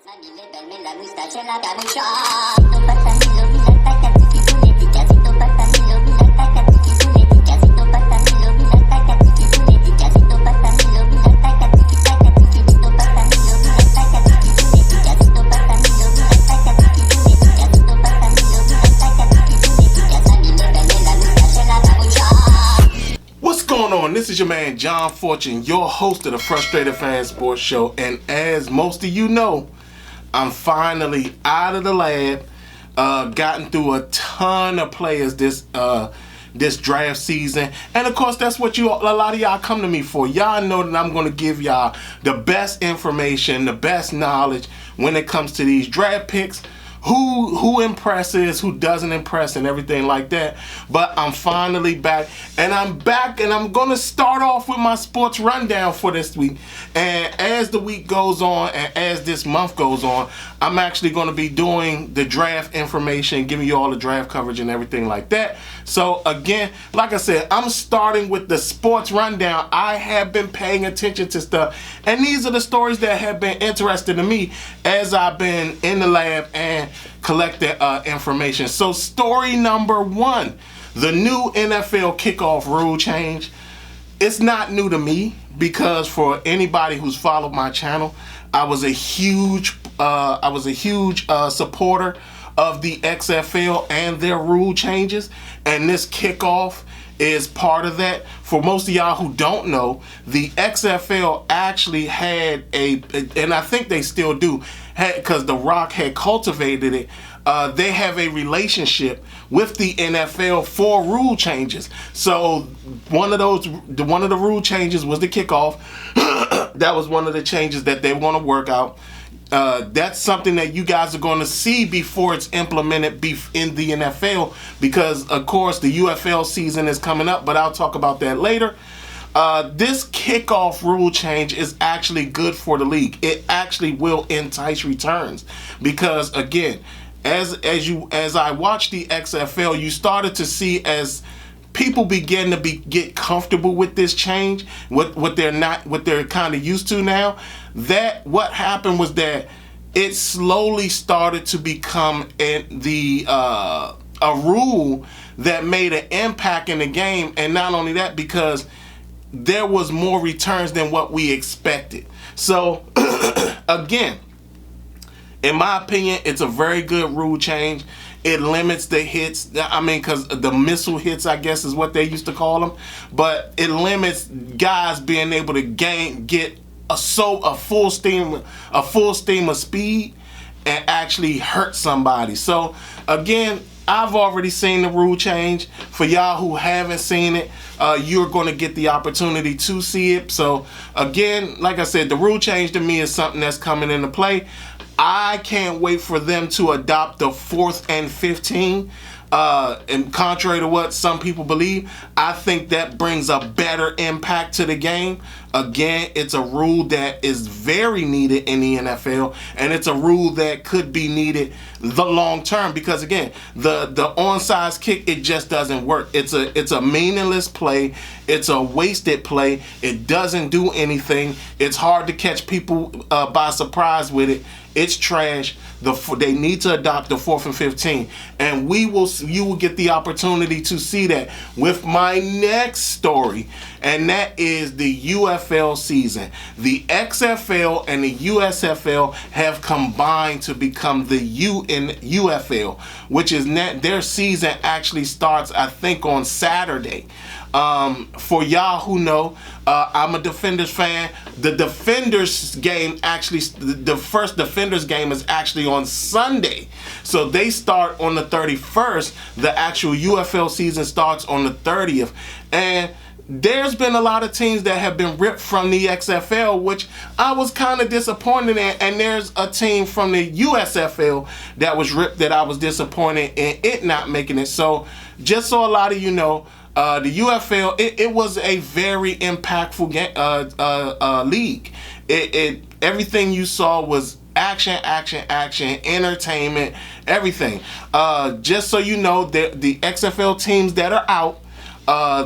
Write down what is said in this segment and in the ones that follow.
Mamie le belle, mais la moustache et la capucha. Sito patamilo, milata katiki punetika. Sito patamilo, milata katiki punetika. Sito patamilo, milata katiki punetika. Sito patamilo, milata katiki takatiki. Sito patamilo, milata katiki punetika. Sito patamilo, milata katiki punetika. Sito patamilo, milata katiki punetika. Mamie le belle, mais la moustache et la capucha. What's going on? This is your man John Fortune, your host of the Frustrated Fan Sports Show, and as most of you know, I'm finally out of the lab. Gotten through a ton of players this draft season, and of course that's what a lot of y'all come to me for. Y'all know that I'm going to give y'all the best information, the best knowledge when it comes to these draft picks. Who impresses, who doesn't impress, and everything like that. But I'm finally back, and I'm going to start off with my sports rundown for this week. And as the week goes on, and as this month goes on, I'm actually going to be doing the draft information, giving you all the draft coverage and everything like that. So again, like I said, I'm starting with the sports rundown. I have been paying attention to stuff, and these are the stories that have been interesting to me as I've been in the lab and collecting information. So story number one, the new NFL kickoff rule change. It's not new to me because for anybody who's followed my channel, I was a huge supporter of the XFL and their rule changes, and this kickoff is part of that. For most of y'all who don't know, the XFL actually had and I think they still do, because The Rock had cultivated it. They have a relationship with the NFL for rule changes. So one of the rule changes was the kickoff. That was one of the changes that they want to work out. That's something that you guys are going to see before it's implemented in the NFL, because of course the UFL season is coming up, but I'll talk about that later. This kickoff rule change is actually good for the league. It actually will entice returns, because again, as I watched the XFL, you started to see as people begin to get comfortable with this change, what they're kind of used to now. That what happened was that it slowly started to become a rule that made an impact in the game, and not only that, because there was more returns than what we expected. So again, in my opinion, it's a very good rule change. It limits the hits. I mean, because the missile hits, I guess, is what they used to call them. But it limits guys being able to get a full steam of speed and actually hurt somebody. So again, I've already seen the rule change. For y'all who haven't seen it, you're going to get the opportunity to see it. So again, like I said, the rule change to me is something that's coming into play. I can't wait for them to adopt the 4th and 15. And contrary to what some people believe, I think that brings a better impact to the game. Again, it's a rule that is very needed in the NFL, and it's a rule that could be needed the long term, because again, the onside kick, it just doesn't work. It's a meaningless play. It's a wasted play. It doesn't do anything. It's hard to catch people by surprise with it. It's trash. They need to adopt the 4th and 15, and you will get the opportunity to see that with my next story, and that is the UFL season. The XFL and the USFL have combined to become the UFL, which is their season actually starts, I think, on Saturday. For y'all who know, I'm a Defenders fan. The Defenders game the first Defenders game is actually on Sunday. So they start on the 31st. The actual UFL season starts on the 30th. And there's been a lot of teams that have been ripped from the XFL, which I was kind of disappointed in. And there's a team from the USFL that was ripped that I was disappointed in it not making it. So just so a lot of you know, the UFL, it was a very impactful league. Everything you saw was action, entertainment, everything. Just so you know, the XFL teams that are out,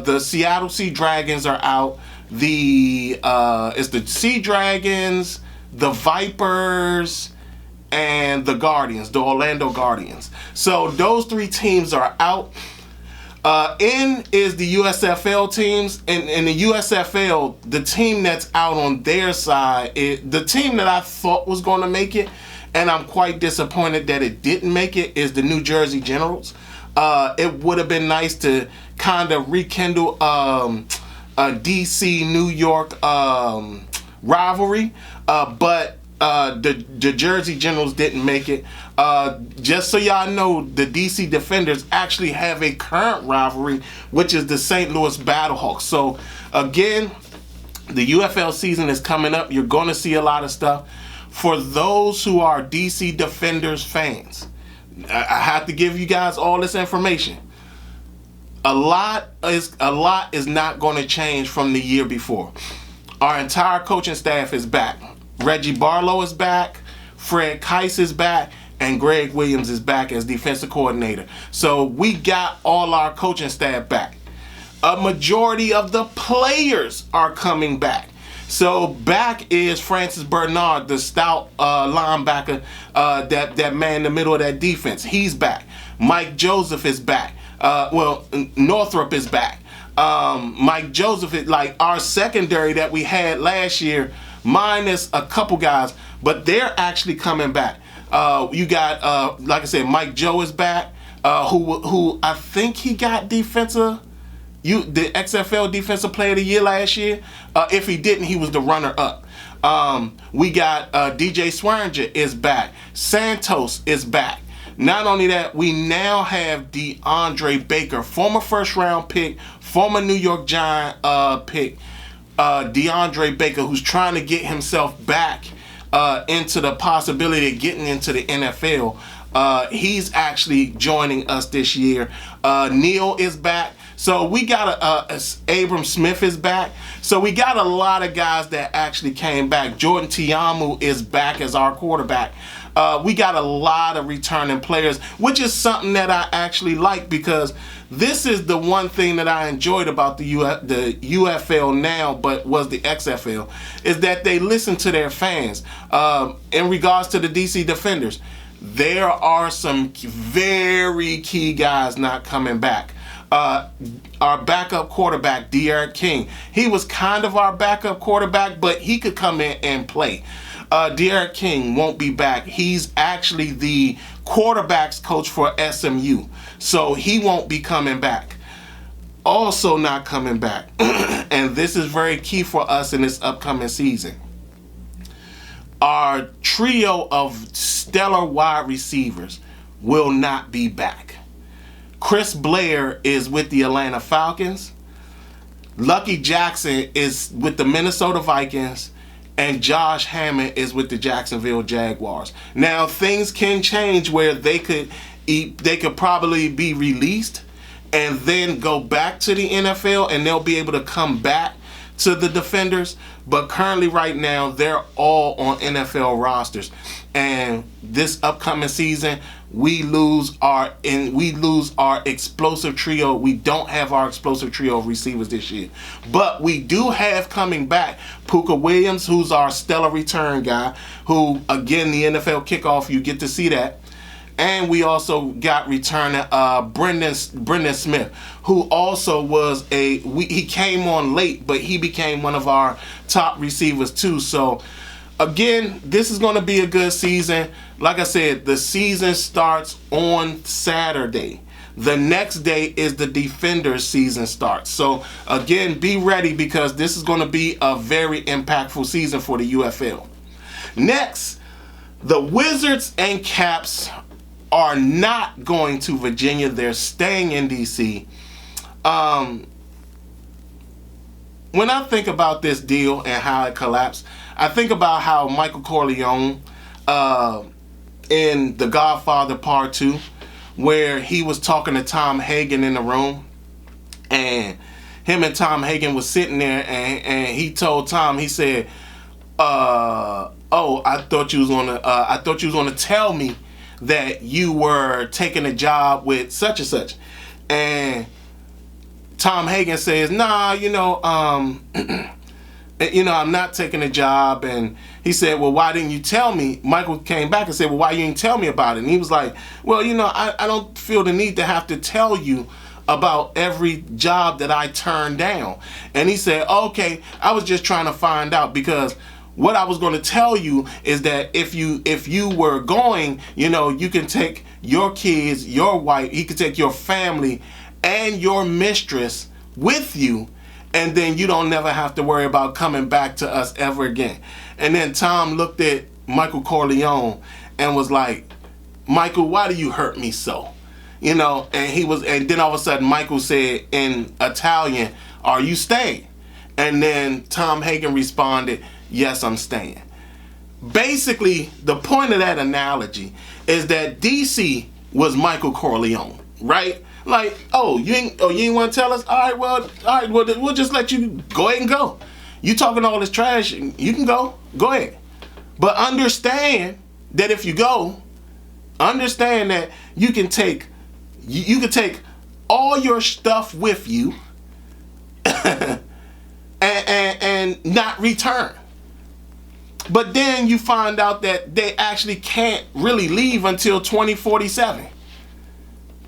the Seattle Sea Dragons are out. It's the Sea Dragons, the Vipers, and the Guardians, the Orlando Guardians. So those 3 teams are out. In is the USFL teams. In the USFL, the team that's out on their side, the team that I thought was going to make it, and I'm quite disappointed that it didn't make it, is the New Jersey Generals. It would have been nice to kind of rekindle a DC New York rivalry, but the Jersey Generals didn't make it. Just so y'all know, the DC Defenders actually have a current rivalry, which is the St. Louis Battlehawks. So again, the UFL season is coming up. You're going to see a lot of stuff. For those who are DC Defenders fans, I have to give you guys all this information. A lot is not going to change from the year before. Our entire coaching staff is back. Reggie Barlow is back, Fred Keiss is back, and Greg Williams is back as defensive coordinator. So we got all our coaching staff back. A majority of the players are coming back. So back is Francis Bernard, the stout linebacker, that man in the middle of that defense. He's back. Mike Joseph is back. Northrop is back. Mike Joseph is like our secondary that we had last year, minus a couple guys, but they're actually coming back. You got, like I said, Mike Joe is back, who I think he got the XFL Defensive Player of the Year last year. If he didn't, he was the runner-up. We got DJ Swearinger is back. Santos is back. Not only that, we now have DeAndre Baker, former first-round pick, former New York Giant pick, DeAndre Baker, who's trying to get himself back into the possibility of getting into the NFL. He's actually joining us this year. Neil is back. So we got Abram Smith is back. So we got a lot of guys that actually came back. Jordan Tiamu is back as our quarterback. We got a lot of returning players, which is something that I actually like, because this is the one thing that I enjoyed about the UFL now, but was the XFL, is that they listen to their fans. In regards to the DC Defenders, there are some very key guys not coming back. Our backup quarterback, D'Eriq King, he was kind of our backup quarterback, but he could come in and play. D'Eriq King won't be back. He's actually the quarterbacks coach for SMU, so he won't be coming back. Also not coming back, and this is very key for us in this upcoming season, our trio of stellar wide receivers will not be back. Chris Blair is with the Atlanta Falcons. Lucky Jackson is with the Minnesota Vikings. And Josh Hammond is with the Jacksonville Jaguars. Now, things can change where they could probably be released and then go back to the NFL, and they'll be able to come back to the Defenders. But currently, right now, they're all on NFL rosters. And this upcoming season, we lose our explosive trio. We don't have our explosive trio of receivers this year, but we do have coming back Pooka Williams, who's our stellar return guy, who, again, the NFL kickoff, you get to see that. And we also got returning Brendan Smith, who also was he came on late, but he became one of our top receivers too. So again, this is going to be a good season. Like I said, the season starts on Saturday. The next day is the Defenders season starts. So again, be ready, because this is going to be a very impactful season for the UFL. Next, the Wizards and Caps are not going to Virginia. They're staying in DC. When I think about this deal and how it collapsed, I think about how Michael Corleone in The Godfather Part 2, where he was talking to Tom Hagen in the room, and him and Tom Hagen was sitting there, and he told Tom, he said, I thought you was gonna tell me that you were taking a job with such and such. And Tom Hagen says, nah, I'm not taking a job. And he said, well, why didn't you tell me? Michael came back and said, well, why you didn't tell me about it? And he was like, well, I don't feel the need to have to tell you about every job that I turned down. And he said, okay, I was just trying to find out, because what I was going to tell you is that if you were going, you can take your kids, your wife, he could take your family and your mistress with you, and then you don't never have to worry about coming back to us ever again. And then Tom looked at Michael Corleone and was like, Michael, why do you hurt me so? And then all of a sudden Michael said in Italian, are you staying? And then Tom Hagen responded, yes, I'm staying. Basically, the point of that analogy is that DC was Michael Corleone, right? Like, you ain't want to tell us? All right, well, we'll just let you go ahead and go. You talking all this trash, you can go ahead. But understand that if you go, understand that you can take all your stuff with you and not return. But then you find out that they actually can't really leave until 2047.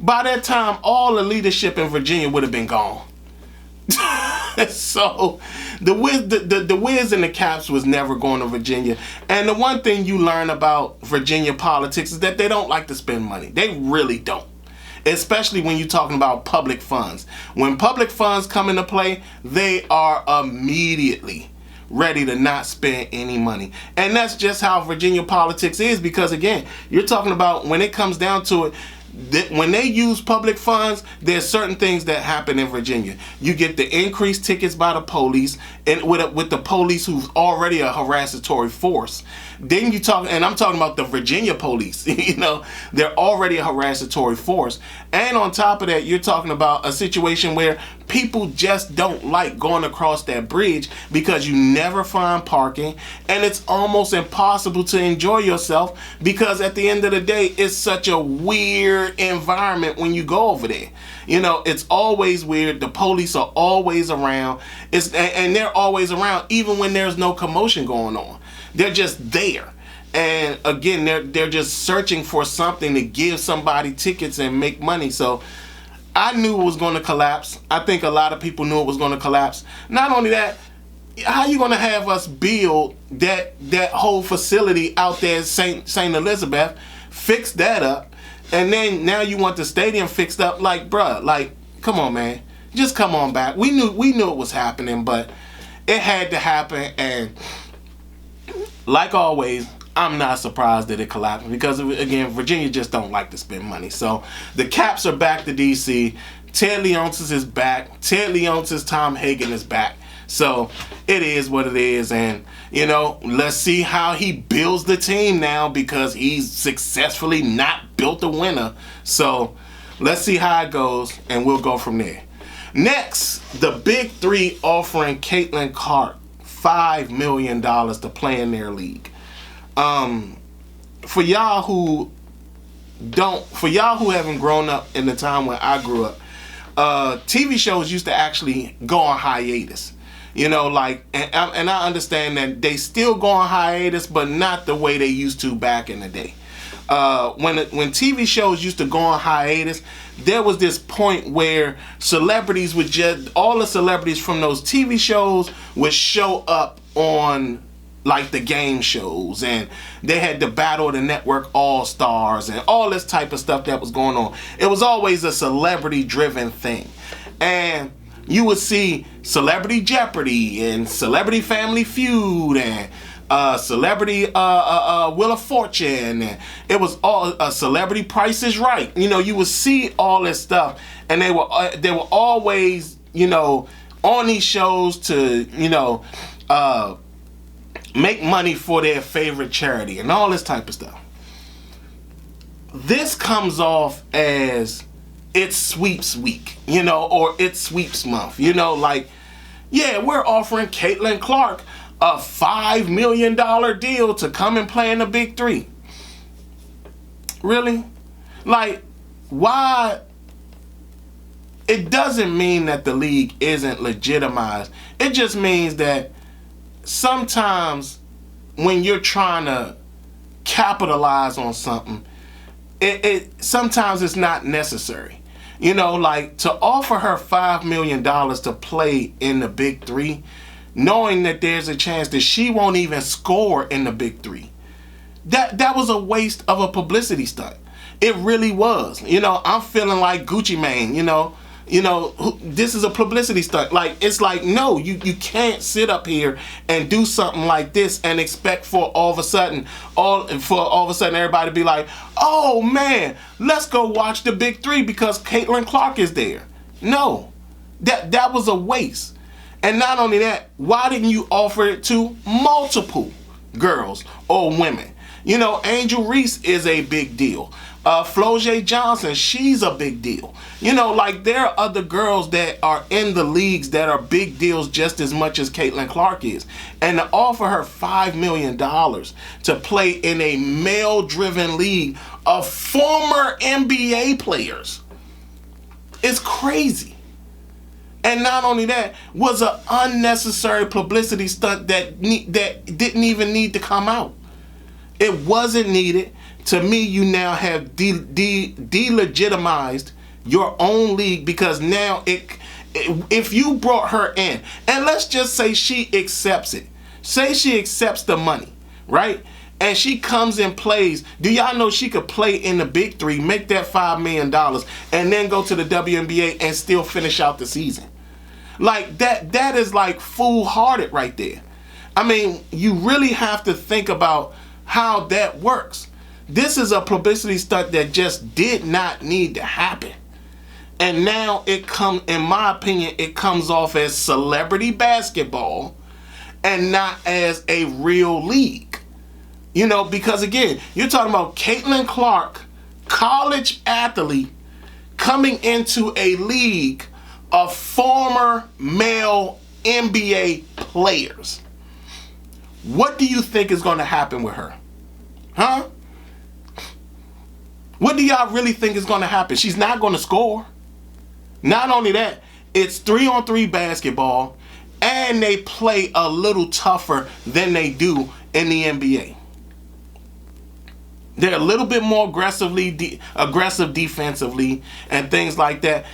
By that time, all the leadership in Virginia would have been gone. So the Wiz and the Caps was never going to Virginia. And the one thing you learn about Virginia politics is that they don't like to spend money. They really don't. Especially when you're talking about public funds. When public funds come into play, they are immediately ready to not spend any money. And that's just how Virginia politics is, because again, you're talking about when it comes down to it, when they use public funds, there's certain things that happen in Virginia. You get the increased tickets by the police, and with the police who's already a harassatory force. Then you talk, and I'm talking about the Virginia police. They're already a harassatory force. And on top of that, you're talking about a situation where people just don't like going across that bridge because you never find parking, and it's almost impossible to enjoy yourself because at the end of the day, it's such a weird environment when you go over there. It's always weird. The police are always around. And they're always around even when there's no commotion going on. They're just there. And again, they're just searching for something to give somebody tickets and make money. So I knew it was going to collapse. I think a lot of people knew it was going to collapse. Not only that, how you going to have us build that whole facility out there in St. Elizabeth, fix that up, and then now you want the stadium fixed up? Like, bruh, like, come on, man. Just come on back. We knew it was happening, but it had to happen. And like always, I'm not surprised that it collapsed because, again, Virginia just don't like to spend money. So the Caps are back to DC. Ted Leonsis is back. Ted Leonsis, Tom Hagen is back. So it is what it is. And, let's see how he builds the team now, because he's successfully not built a winner. So let's see how it goes, and we'll go from there. Next, the Big Three offering Caitlin Clark $5 million to play in their league. For y'all who haven't grown up in the time when I grew up, TV shows used to actually go on hiatus. And I understand that they still go on hiatus, but not the way they used to back in the day. When TV shows used to go on hiatus, there was this point where all the celebrities from those TV shows would show up on like the game shows, and they had the Battle of the Network All-Stars and all this type of stuff that was going on. It was always a celebrity-driven thing. And you would see Celebrity Jeopardy and Celebrity Family Feud and Celebrity Wheel of Fortune. And it was all Celebrity Price is Right. You would see all this stuff, and they were always, on these shows to, make money for their favorite charity and all this type of stuff. This comes off as it's sweeps week, or it's sweeps month, we're offering Caitlin Clark a $5 million deal to come and play in the Big Three. Really? Like, why? It doesn't mean that the league isn't legitimized. It just means that sometimes when you're trying to capitalize on something, it sometimes it's not necessary. Like to offer her $5 million to play in the Big Three, knowing that there's a chance that she won't even score in the Big Three. That was a waste of a publicity stunt. It really was. I'm feeling like Gucci Mane, this is a publicity stunt. Like, it's like, no, you can't sit up here and do something like this and expect for all of a sudden everybody to be like, oh man, let's go watch the Big Three because Caitlin Clark is there. No, that was a waste. And not only that, why didn't you offer it to multiple girls or women? Angel Reese is a big deal. Flau'jae Johnson, she's a big deal. Like there are other girls that are in the leagues that are big deals just as much as Caitlin Clark is. And to offer her $5 million to play in a male-driven league of former NBA players is crazy. And not only that, was an unnecessary publicity stunt that didn't even need to come out. It wasn't needed. To me, you now have delegitimized your own league because now if you brought her in, and let's just say she accepts it. Say she accepts the money, right? And she comes and plays. Do y'all know she could play in the Big Three, make that $5 million, and then go to the WNBA and still finish out the season? Like that is like foolhardy right there. I mean, you really have to think about how that works. This is a publicity stunt that just did not need to happen. And now in my opinion, it comes off as celebrity basketball and not as a real league. Because again, you're talking about Caitlin Clark, college athlete, coming into a league of former male NBA players. What do you think is going to happen with her? Huh? What do y'all really think is going to happen? She's not going to score. Not only that, it's 3-on-3 basketball, and they play a little tougher than they do in the NBA. They're a little bit more aggressive defensively and things like that.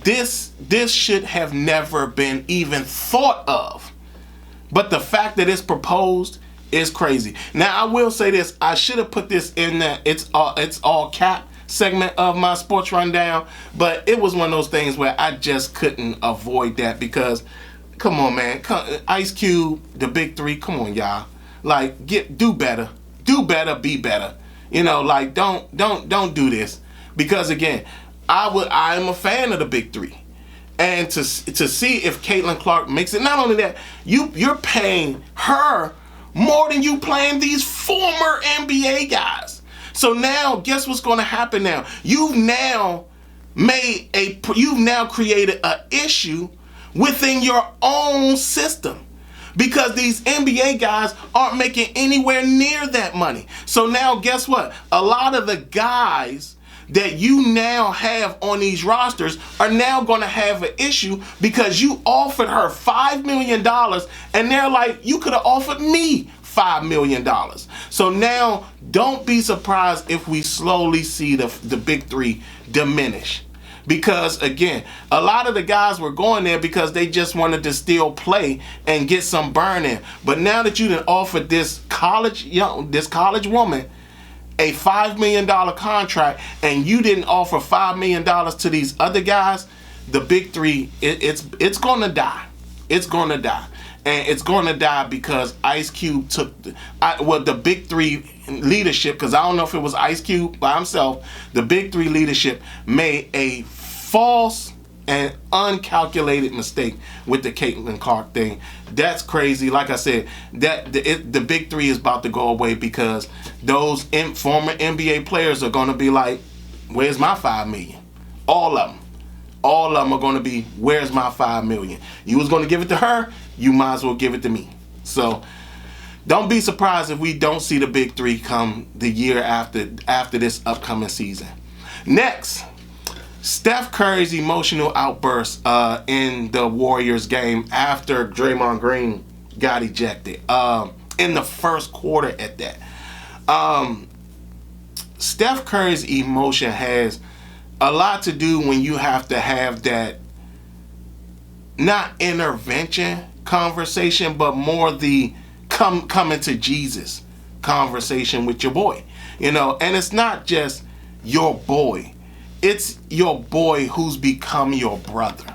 This should have never been even thought of. But the fact that it's proposed is crazy. Now, I will say this. I should have put this in that it's all cap segment of my sports rundown, but it was one of those things where I just couldn't avoid that because, come on, man. Ice Cube, the Big Three, come on, y'all. Like, do better. Do better, be better. Like, don't do this. Because, again, I am a fan of the Big Three. And to see if Caitlin Clark makes it, not only that, you're paying her more than you playing these former NBA guys. So now, guess what's going to happen now? You've now created an issue within your own system because these NBA guys aren't making anywhere near that money. So now, guess what? A lot of the guys that you now have on these rosters are now going to have an issue because you offered her $5 million and they're like, you could have offered me $5 million. So now don't be surprised if we slowly see the Big Three diminish. Because again, a lot of the guys were going there because they just wanted to still play and get some burn in. But now that you done offered this college woman a $5 million contract and you didn't offer $5 million to these other guys, the Big Three, it's going to die. It's going to die. And it's going to die because Ice Cube took the Big Three leadership, because I don't know if it was Ice Cube by himself, the Big Three leadership made a false and uncalculated mistake with the Caitlin Clark thing. That's crazy. Like I said, the Big Three is about to go away because those former NBA players are going to be like, where's my $5 million? All of them are going to be, where's my $5 million? You was going to give it to her, you might as well give it to me. So don't be surprised if we don't see the Big Three come the year after this upcoming season. Next, Steph Curry's emotional outburst in the Warriors game after Draymond Green got ejected in the first quarter at that. Steph Curry's emotion has a lot to do when you have to have that, not intervention conversation, but more the coming to Jesus conversation with your boy. And it's not just your boy. It's your boy who's become your brother.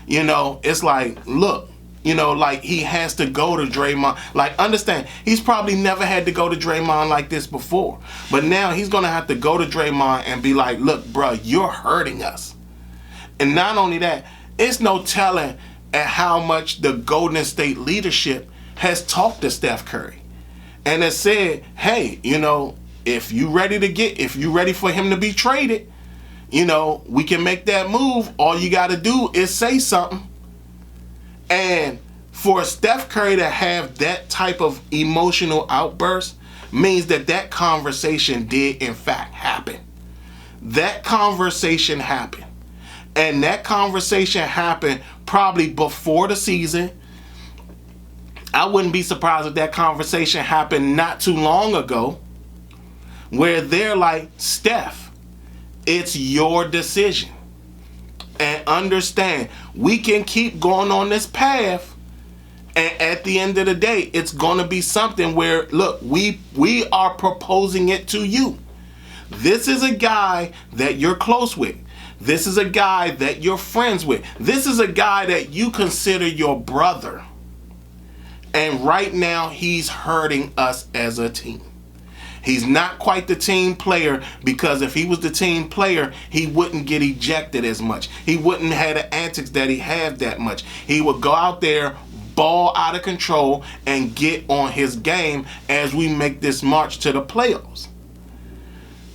It's like, look, like he has to go to Draymond. Like, understand, he's probably never had to go to Draymond like this before. But now he's going to have to go to Draymond and be like, look, bro, you're hurting us. And not only that, it's no telling at how much the Golden State leadership has talked to Steph Curry. And has said, hey, if you ready for him to be traded, we can make that move. All you got to do is say something. And for Steph Curry to have that type of emotional outburst means that conversation did in fact happen. That conversation happened. And that conversation happened probably before the season. I wouldn't be surprised if that conversation happened not too long ago, where they're like, Steph, it's your decision. And understand, we can keep going on this path, and at the end of the day, it's going to be something where, look, we are proposing it to you. This is a guy that you're close with. This is a guy that you're friends with. This is a guy that you consider your brother. And right now, he's hurting us as a team. He's not quite the team player, because if he was the team player, he wouldn't get ejected as much. He wouldn't have the antics that he had that much. He would go out there, ball out of control, and get on his game as we make this march to the playoffs.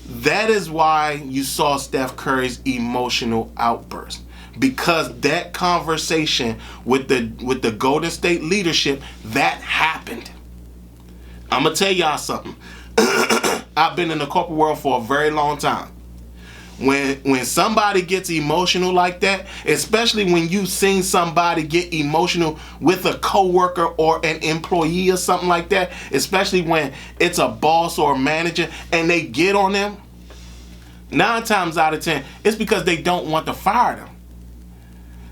That is why you saw Steph Curry's emotional outburst, because that conversation with the Golden State leadership, that happened. I'm going to tell y'all something. I've been in the corporate world for a very long time. When somebody gets emotional like that, especially when you've seen somebody get emotional with a coworker or an employee or something like that, especially when it's a boss or a manager and they get on them, 9 times out of 10, it's because they don't want to fire them.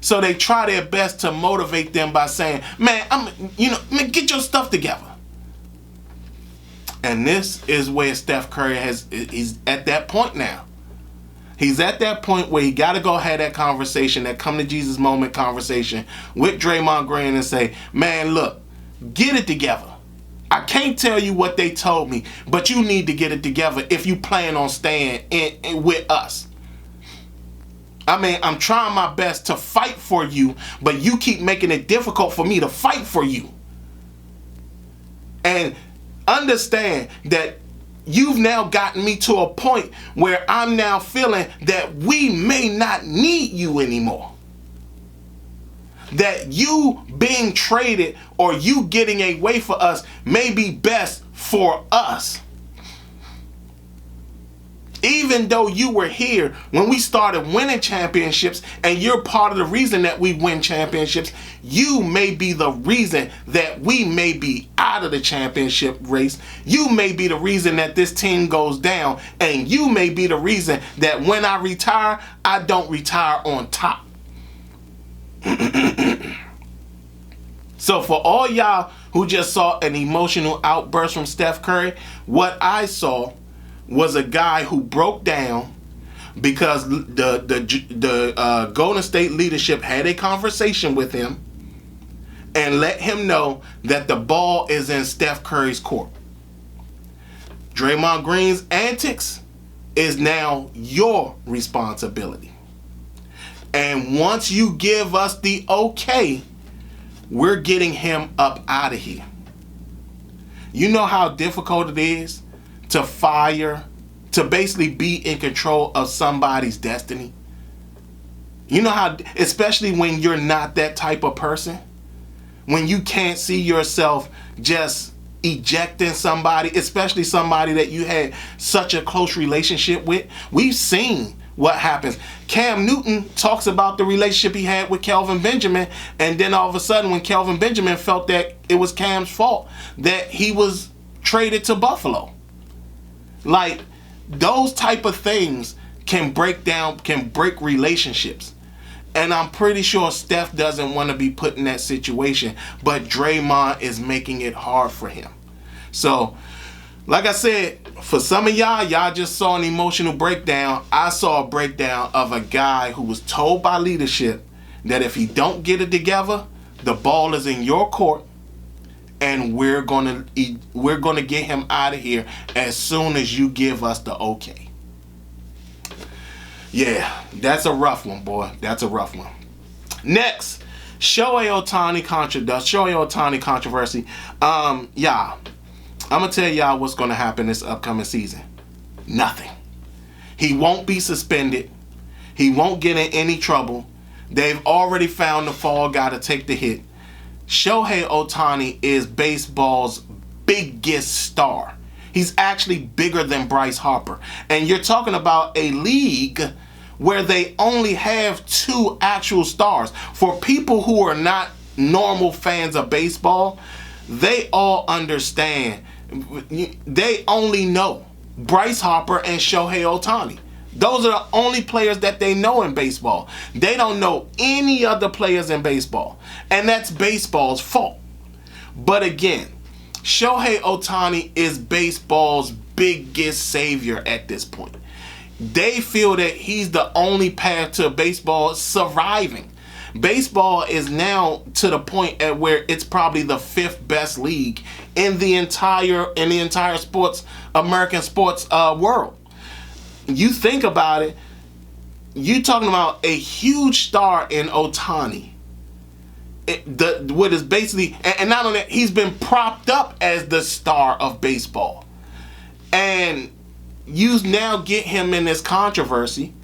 So they try their best to motivate them by saying, man, get your stuff together. And this is where Steph Curry he's at that point now. He's at that point where he got to go have that conversation, that come to Jesus moment conversation with Draymond Green and say, man, look, get it together. I can't tell you what they told me, but you need to get it together if you plan on staying in with us. I'm trying my best to fight for you, but you keep making it difficult for me to fight for you. And understand that you've now gotten me to a point where I'm now feeling that we may not need you anymore. That you being traded or you getting away for us may be best for us. Even though you were here when we started winning championships and you're part of the reason that we win championships, you may be the reason that we may be out of the championship race. You may be the reason that this team goes down, and you may be the reason that when I retire, I don't retire on top. So for all y'all who just saw an emotional outburst from Steph Curry, what I saw was a guy who broke down because the Golden State leadership had a conversation with him and let him know that the ball is in Steph Curry's court. Draymond Green's antics is now your responsibility. And once you give us the okay, we're getting him up out of here. You know how difficult it is to fire, to basically be in control of somebody's destiny? You know how, especially when you're not that type of person, when you can't see yourself just ejecting somebody, especially somebody that you had such a close relationship with. We've seen what happens. Cam Newton talks about the relationship he had with Kelvin Benjamin, and then all of a sudden when Kelvin Benjamin felt that it was Cam's fault that he was traded to Buffalo. Like, those type of things can break relationships. And I'm pretty sure Steph doesn't want to be put in that situation, but Draymond is making it hard for him. So, like I said, for some of y'all just saw an emotional breakdown. I saw a breakdown of a guy who was told by leadership that if he don't get it together, the ball is in your court, and we're gonna get him out of here as soon as you give us the okay. Yeah, that's a rough one, boy. That's a rough one. Next, Shohei Ohtani controversy. Y'all, I'm gonna tell y'all what's gonna happen this upcoming season. Nothing. He won't be suspended. He won't get in any trouble. They've already found the fall guy to take the hit. Shohei Ohtani is baseball's biggest star. He's actually bigger than Bryce Harper. And you're talking about a league where they only have 2 actual stars. For people who are not normal fans of baseball, they all understand. They only know Bryce Harper and Shohei Ohtani. Those are the only players that they know in baseball. They don't know any other players in baseball. And that's baseball's fault. But again, Shohei Ohtani is baseball's biggest savior at this point. They feel that he's the only path to baseball surviving. Baseball is now to the point at where it's probably the 5th best league in the entire American sports world. You think about it, you talking about a huge star in Ohtani. What is basically, and not only that, he's been propped up as the star of baseball. And you now get him in this controversy,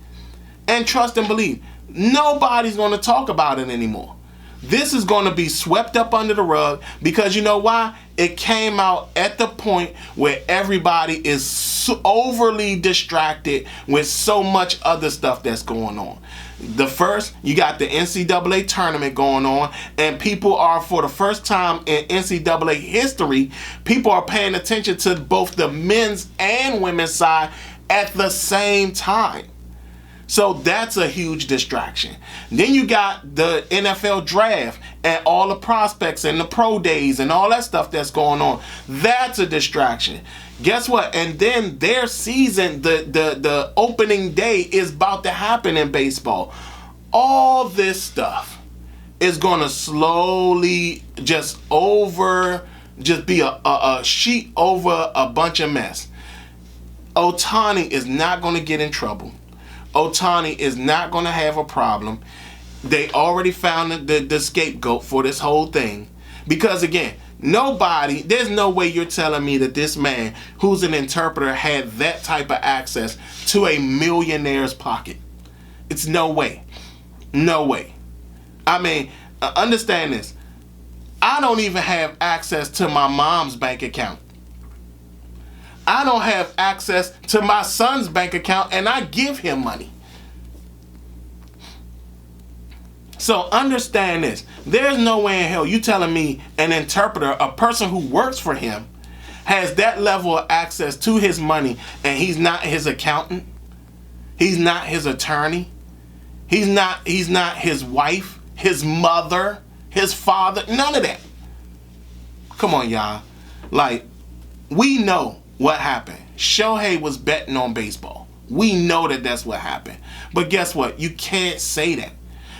and trust and believe, nobody's going to talk about it anymore. This is going to be swept up under the rug because you know why? It came out at the point where everybody is so overly distracted with so much other stuff that's going on. The first, you got the NCAA tournament going on, and people are, for the first time in NCAA history, people are paying attention to both the men's and women's side at the same time. So that's a huge distraction. Then you got the NFL draft and all the prospects and the pro days and all that stuff that's going on. That's a distraction. Guess what? And then their season, the opening day is about to happen in baseball. All this stuff is going to slowly just be a sheet over a bunch of mess. Ohtani is not going to get in trouble. Ohtani is not going to have a problem. They already found the scapegoat for this whole thing. Because again, there's no way you're telling me that this man who's an interpreter had that type of access to a millionaire's pocket. It's no way. No way. I mean, understand this. I don't even have access to my mom's bank account. I don't have access to my son's bank account, and I give him money. So understand this. There's no way in hell you telling me an interpreter, a person who works for him, has that level of access to his money, and he's not his accountant. He's not his attorney. He's not his wife, his mother, his father. None of that. Come on, y'all. Like, we know what happened. Shohei was betting on baseball. We know that that's what happened. But guess what? You can't say that.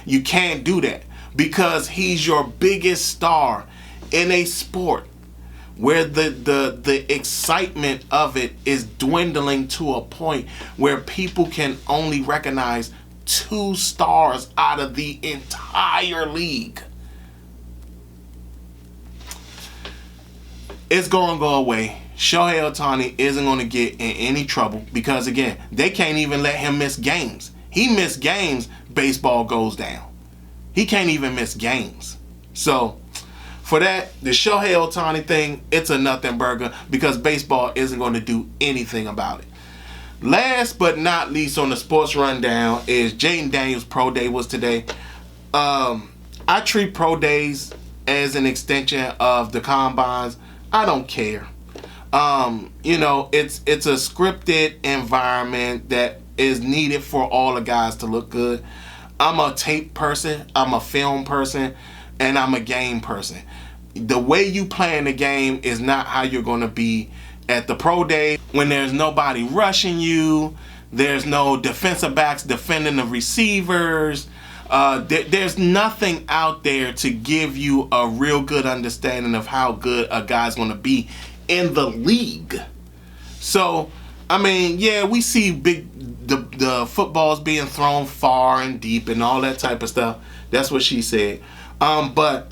You can't do that because he's your biggest star in a sport where the excitement of it is dwindling to a point where people can only recognize 2 stars out of the entire league. It's going to go away. Shohei Ohtani isn't going to get in any trouble because, again, they can't even let him miss games. He missed games, baseball goes down. He can't even miss games. So, for that, the Shohei Ohtani thing, it's a nothing burger because baseball isn't going to do anything about it. Last but not least on the sports rundown is Jayden Daniels' pro day was today. I treat pro days as an extension of the combines. I don't care. It's a scripted environment that is needed for all the guys to look good. I'm a tape person, I'm a film person, and I'm a game person. The way you play in the game is not how you're going to be at the pro day when there's nobody rushing you, there's no defensive backs defending the receivers. There's nothing out there to give you a real good understanding of how good a guy's going to be in the league. So, I mean, yeah, we see the footballs being thrown far and deep and all that type of stuff. That's what she said. But,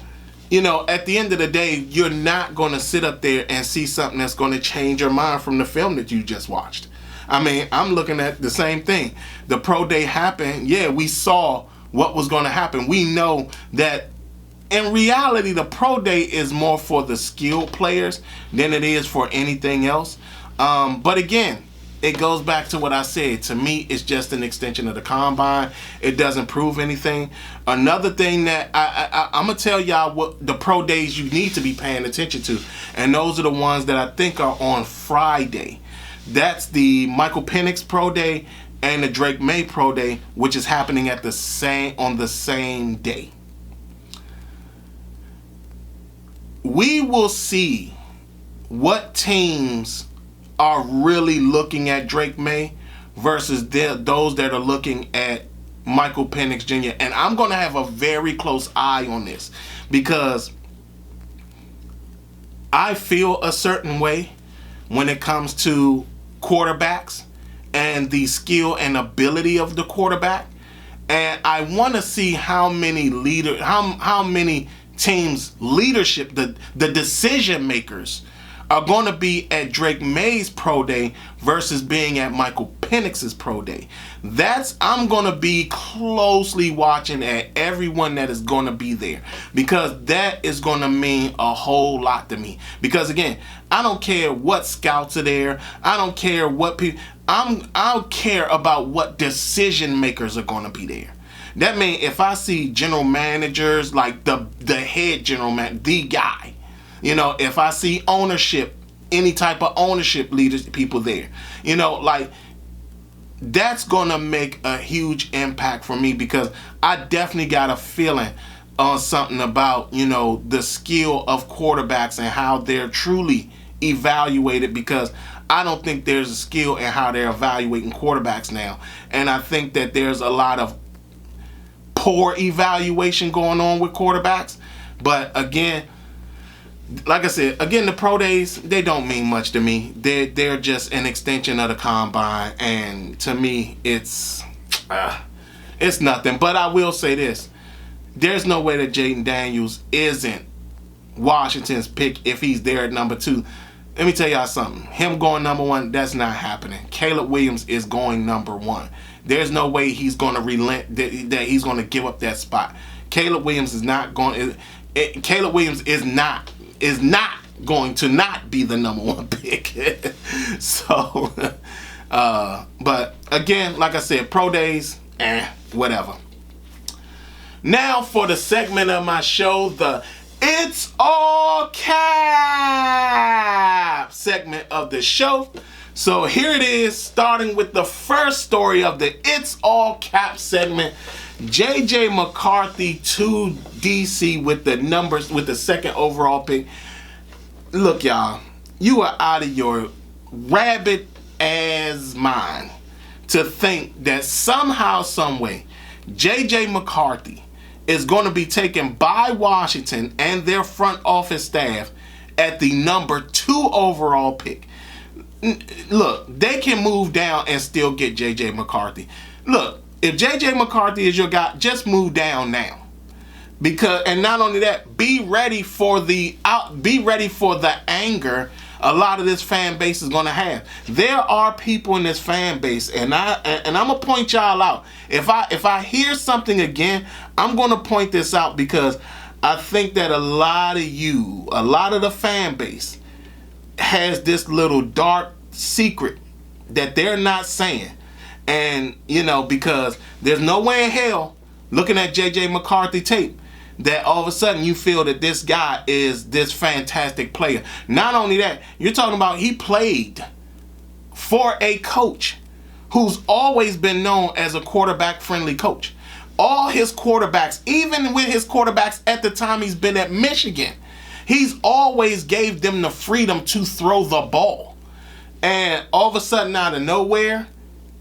at the end of the day, you're not going to sit up there and see something that's going to change your mind from the film that you just watched. I mean, I'm looking at the same thing. The pro day happened. Yeah, we saw what was going to happen. We know that in reality, the pro day is more for the skilled players than it is for anything else. But again, it goes back to what I said. To me, it's just an extension of the combine. It doesn't prove anything. Another thing that I'm going to tell y'all what the pro days you need to be paying attention to. And those are the ones that I think are on Friday. That's the Michael Penix pro day and the Drake May pro day, which is happening on the same day. We will see what teams are really looking at Drake May versus those that are looking at Michael Penix Jr. And I'm going to have a very close eye on this because I feel a certain way when it comes to quarterbacks and the skill and ability of the quarterback. And I want to see how many teams' leadership, the decision makers, are going to be at Drake May's pro day versus being at Michael Penix's pro day. I'm going to be closely watching at everyone that is going to be there because that is going to mean a whole lot to me. Because again, I don't care what scouts are there. I don't care what people. I care about what decision makers are going to be there. That means if I see general managers like the head general man, the guy. If I see ownership, any type of ownership leaders, people there, that's going to make a huge impact for me because I definitely got a feeling on something about, the skill of quarterbacks and how they're truly evaluated because I don't think there's a skill in how they're evaluating quarterbacks now. And I think that there's a lot of poor evaluation going on with quarterbacks. But again, like I said, the pro days, they don't mean much to me. They're just an extension of the combine, and to me, it's nothing. But I will say this: there's no way that Jayden Daniels isn't Washington's pick if he's there at number 2. Let me tell y'all something. Him going number 1, that's not happening. Caleb Williams is going number 1. There's no way he's going to relent, that he's going to give up that spot. Caleb Williams is not going. Caleb Williams is not going to not be the number 1 pick. So, but again, like I said, pro days, whatever. Now for the segment of my show, the It's All Cap segment of the show. So here it is, starting with the first story of the It's All Cap segment. J.J. McCarthy to DC with the second overall pick. Look, y'all, you are out of your rabbit ass mind to think that somehow, some way, J.J. McCarthy is going to be taken by Washington and their front office staff at the number 2 overall pick. Look, they can move down and still get J.J. McCarthy. Look, if J.J. McCarthy is your guy, just move down now. And not only that, be ready for the anger a lot of this fan base is going to have. There are people in this fan base, and I'm gonna point y'all out. If I hear something again, I'm gonna point this out because I think that a lot of the fan base has this little dark secret that they're not saying. And, because there's no way in hell, looking at J.J. McCarthy tape, that all of a sudden you feel that this guy is this fantastic player. Not only that, you're talking about he played for a coach who's always been known as a quarterback-friendly coach. All his quarterbacks, even with his quarterbacks at the time he's been at Michigan, he's always gave them the freedom to throw the ball. And all of a sudden, out of nowhere,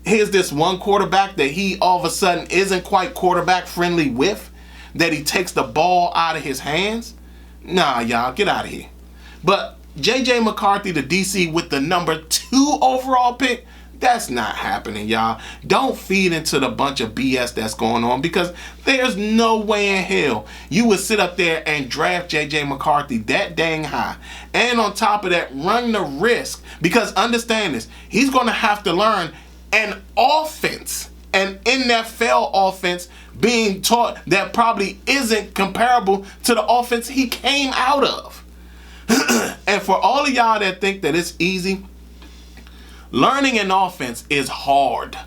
here's this one quarterback that he all of a sudden isn't quite quarterback-friendly with, that he takes the ball out of his hands. Nah, y'all, get out of here. But J.J. McCarthy, the DC, with the number 2 overall pick, that's not happening, y'all. Don't feed into the bunch of BS that's going on, because there's no way in hell you would sit up there and draft J.J. McCarthy that dang high. And on top of that, run the risk, because understand this, he's going to have to learn an offense, an NFL offense being taught that probably isn't comparable to the offense he came out of. And for all of y'all that think that it's easy, learning an offense is hard,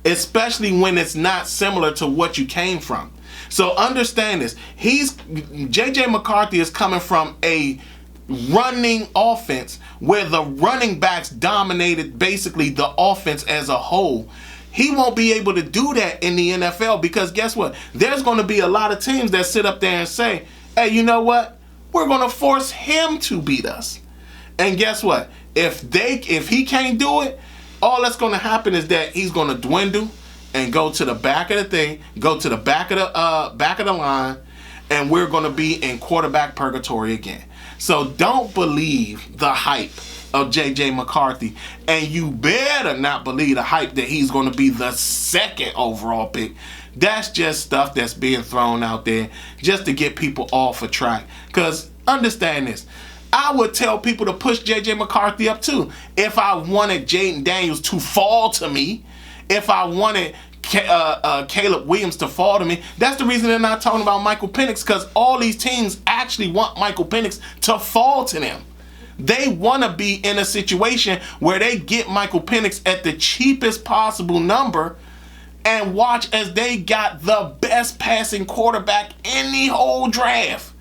especially when it's not similar to what you came from. So understand this. J.J. McCarthy is coming from a running offense where the running backs dominated basically the offense as a whole. He won't be able to do that in the NFL, because guess what? There's going to be a lot of teams that sit up there and say, hey, you know what? We're going to force him to beat us. And guess what? If he can't do it, all that's going to happen is that he's going to dwindle and go to the back of the thing, go to the back of the line, and we're going to be in quarterback purgatory again. So don't believe the hype of J.J. McCarthy, and you better not believe the hype that he's going to be the 2nd overall pick. That's just stuff that's being thrown out there just to get people off a track. Because understand this, I would tell people to push J.J. McCarthy up too. If I wanted Jaden Daniels to fall to me, if I wanted Caleb Williams to fall to me, that's the reason they're not talking about Michael Penix, because all these teams actually want Michael Penix to fall to them. They want to be in a situation where they get Michael Penix at the cheapest possible number and watch as they got the best passing quarterback in the whole draft.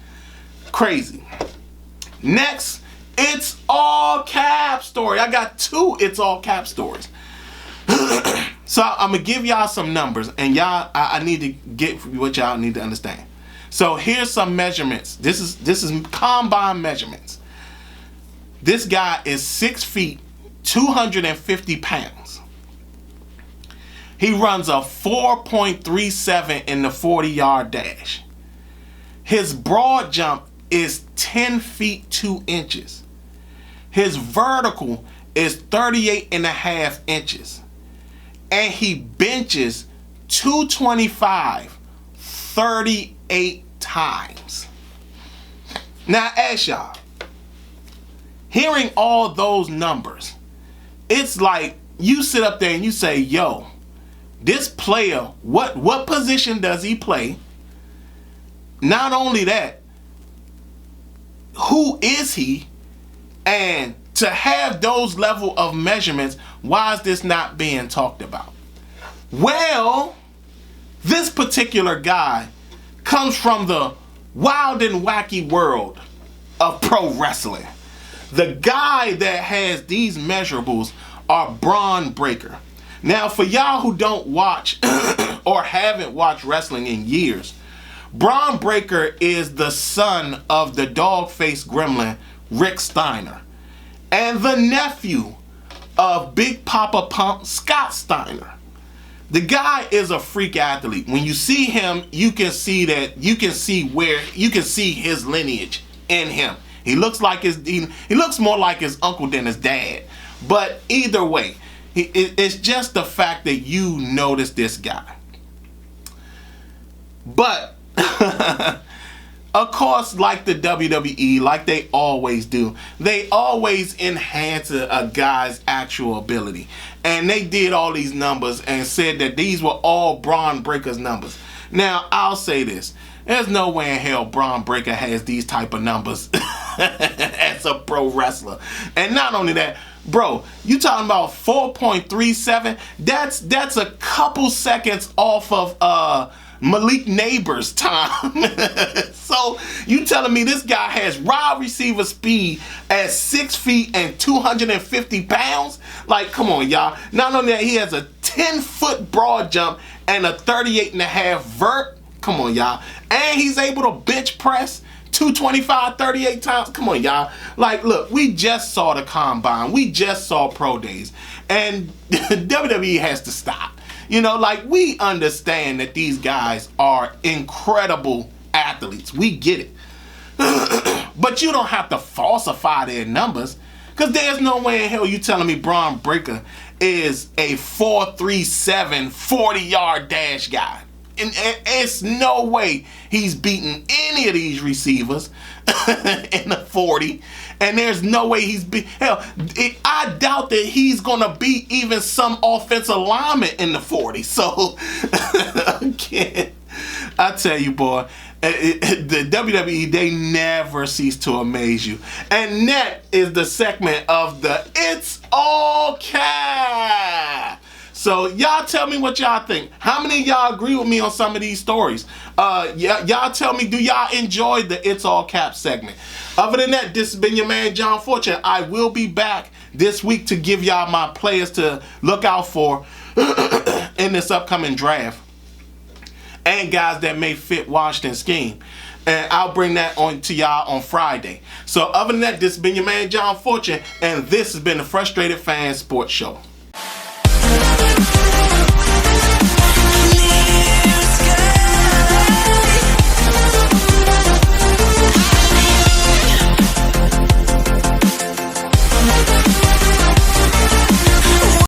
Crazy. Next, it's all cap story. I got 2 it's all cap stories. So I'm going to give y'all some numbers, and y'all, I need to get what y'all need to understand. So here's some measurements. This is combine measurements. This guy is 6 feet, 250 pounds. He runs a 4.37 in the 40-yard dash. His broad jump is 10 feet 2 inches. His vertical is 38.5 inches. And he benches 225 38 times. Now ask y'all, hearing all those numbers, it's like you sit up there and you say, yo, this player, what position does he play? Not only that, who is he? And to have those level of measurements, why is this not being talked about? Well, this particular guy comes from the wild and wacky world of pro wrestling. The guy that has these measurables are Bron Breakker. Now, for y'all who don't watch or haven't watched wrestling in years, Bron Breakker is the son of the dog-faced gremlin Rick Steiner and the nephew of Big Papa Pump Scott Steiner. The guy is a freak athlete. When you see him, you can see his lineage in him. He looks more like his uncle than his dad. But either way, it's just the fact that you notice this guy. But of course, like the WWE, like they always do, they always enhance a guy's actual ability. And they did all these numbers and said that these were all Bron Breakker's numbers. Now, I'll say this. There's no way in hell Bron Breakker has these type of numbers as a pro wrestler. And not only that, Bro, you talking about 4.37? That's a couple seconds off of Malik Neighbors' time. So you telling me this guy has wide receiver speed at 6 feet and 250 pounds? Like, come on, y'all. Not only that, he has a 10-foot broad jump and a 38.5 vert. Come on, y'all. And he's able to bench press 225, 38 times. Come on, y'all. Like, look, we just saw the combine. We just saw pro days. And WWE has to stop. You know, like, we understand that these guys are incredible athletes. We get it. But you don't have to falsify their numbers. Because there's no way in hell you telling me Braun Breaker is a 4.37 40-yard dash guy. And it's no way he's beating any of these receivers in the 40. And there's no way he's I doubt that he's going to beat even some offensive lineman in the 40. So, again, I tell you, boy, the WWE, they never cease to amaze you. And that is the segment of the It's All Cap. So y'all tell me what y'all think. How many of y'all agree with me on some of these stories? Y'all tell me, do y'all enjoy the It's All Cap segment? Other than that, this has been your man, John Fortune. I will be back this week to give y'all my players to look out for in this upcoming draft. And guys that may fit Washington's scheme. And I'll bring that on to y'all on Friday. So other than that, this has been your man, John Fortune. And this has been the Frustrated Fan Sports Show.